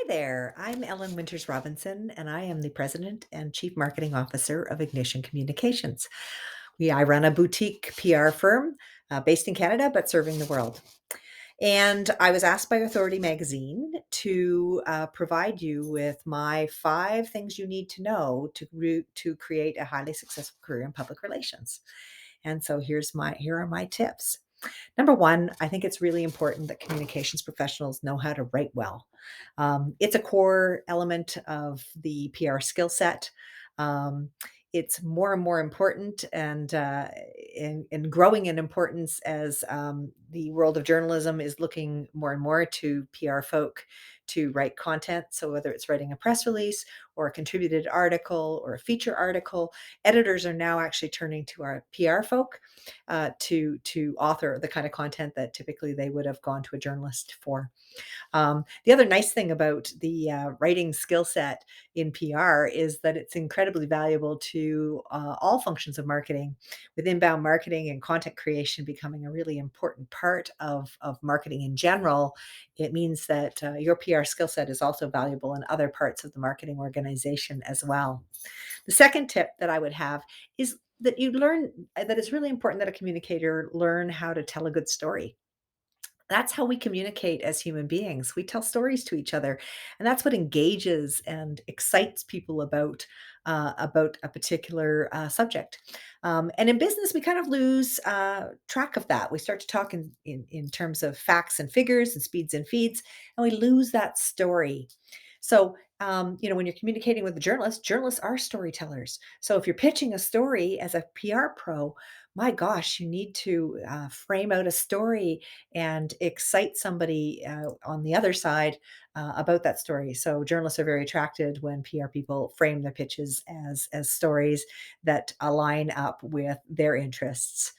Hi there. I'm Ellen Winters Robinson, and I am the President and Chief Marketing Officer of Ignition Communications. I run a boutique PR firm based in Canada, but serving the world. And I was asked by Authority Magazine to provide you with my 5 things you need to know to create a highly successful career in public relations. And so here are my tips. Number one, I think it's really important that communications professionals know how to write well. It's a core element of the PR skill set. Um, it's more and more important and growing in importance as the world of journalism is looking more and more to PR folk to write content. So, whether it's writing a press release or a contributed article or a feature article, editors are now actually turning to our PR folk to author the kind of content that typically they would have gone to a journalist for. The other nice thing about the writing skill set in PR is that it's incredibly valuable to all functions of marketing, with inbound marketing and content creation becoming a really important part of marketing in general. It means that your PR skill set is also valuable in other parts of the marketing organization as well. The second tip that I would have is that you learn that it's really important that a communicator learn how to tell a good story. That's how we communicate as human beings. We tell stories to each other, and that's what engages and excites people about a particular subject. And in business, we kind of lose track of that. We start to talk in terms of facts and figures and speeds and feeds, and we lose that story. So, when you're communicating with a journalist, journalists are storytellers. So, if you're pitching a story as a PR pro, my gosh, you need to frame out a story and excite somebody on the other side about that story. So journalists are very attracted when PR people frame their pitches as stories that align up with their interests.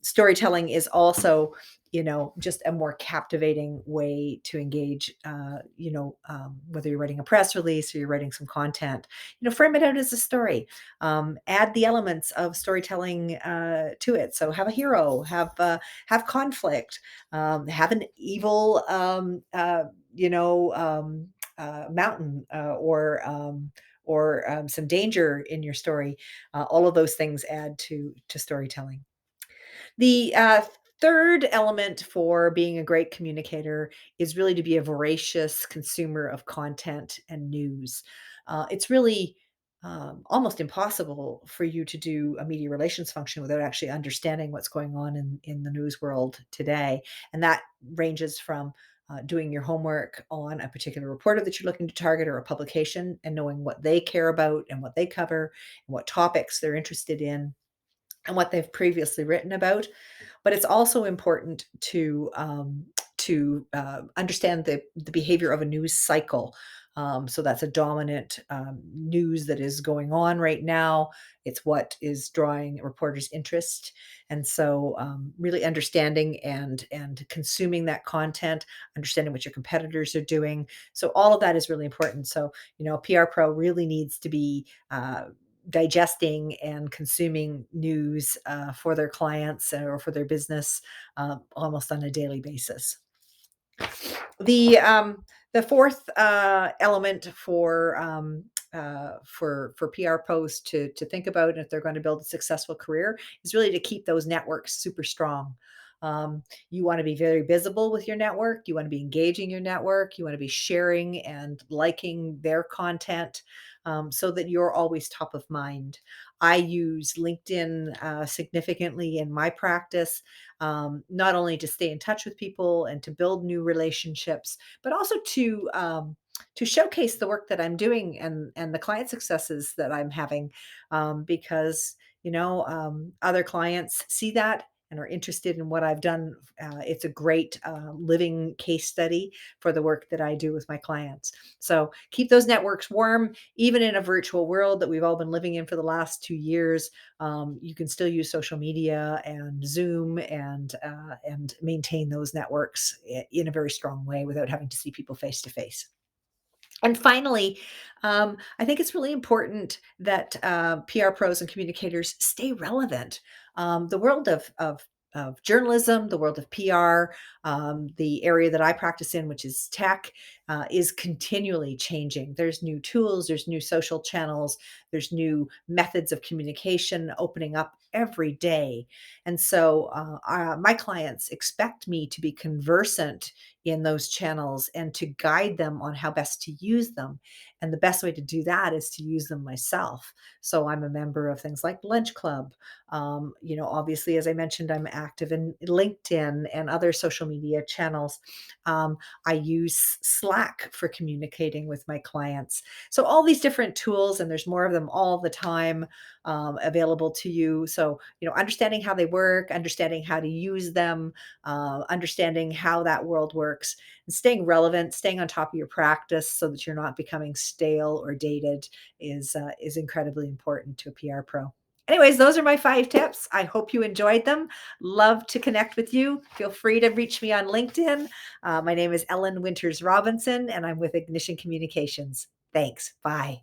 Storytelling is also, just a more captivating way to engage. Whether you're writing a press release or you're writing some content, frame it out as a story. Add the elements of storytelling to it. So have a hero, have conflict, have an evil, mountain or some danger in your story. All of those things add to storytelling. The third element for being a great communicator is really to be a voracious consumer of content and news. It's really almost impossible for you to do a media relations function without actually understanding what's going on in the news world today. And that ranges from doing your homework on a particular reporter that you're looking to target or a publication and knowing what they care about and what they cover and what topics they're interested in and what they've previously written about. But it's also important to understand the behavior of a news cycle. So that's a dominant news that is going on right now. It's what is drawing reporters' interest, and so really understanding and consuming that content, understanding what your competitors are doing. So all of that is really important. So a PR pro really needs to be digesting and consuming news for their clients or for their business almost on a daily basis. The fourth element for PR posts to think about if they're going to build a successful career is really to keep those networks super strong. You want to be very visible with your network. You want to be engaging your network. You want to be sharing and liking their content so that you're always top of mind. I use LinkedIn significantly in my practice, not only to stay in touch with people and to build new relationships, but also to showcase the work that I'm doing and the client successes that I'm having, because other clients see that and are interested in what I've done. It's a great living case study for the work that I do with my clients. So keep those networks warm, even in a virtual world that we've all been living in for the last 2 years. You can still use social media and Zoom and maintain those networks in a very strong way without having to see people face to face. And finally, I think it's really important that PR pros and communicators stay relevant. The world of journalism, the world of PR, the area that I practice in, which is tech, is continually changing. There's new tools, there's new social channels, there's new methods of communication opening up every day. And so my clients expect me to be conversant in those channels and to guide them on how best to use them. And the best way to do that is to use them myself. So I'm a member of things like Lunch Club. Obviously, as I mentioned, I'm active in LinkedIn and other social media channels. I use Slack for communicating with my clients. So all these different tools, and there's more of them all the time available to you. So, understanding how they work, understanding how to use them, understanding how that world works, and staying relevant, staying on top of your practice so that you're not becoming stale or dated is incredibly important to a PR pro. Anyways, those are my 5 tips. I hope you enjoyed them. Love to connect with you. Feel free to reach me on LinkedIn. My name is Ellen Winters Robinson, and I'm with Ignition Communications. Thanks. Bye.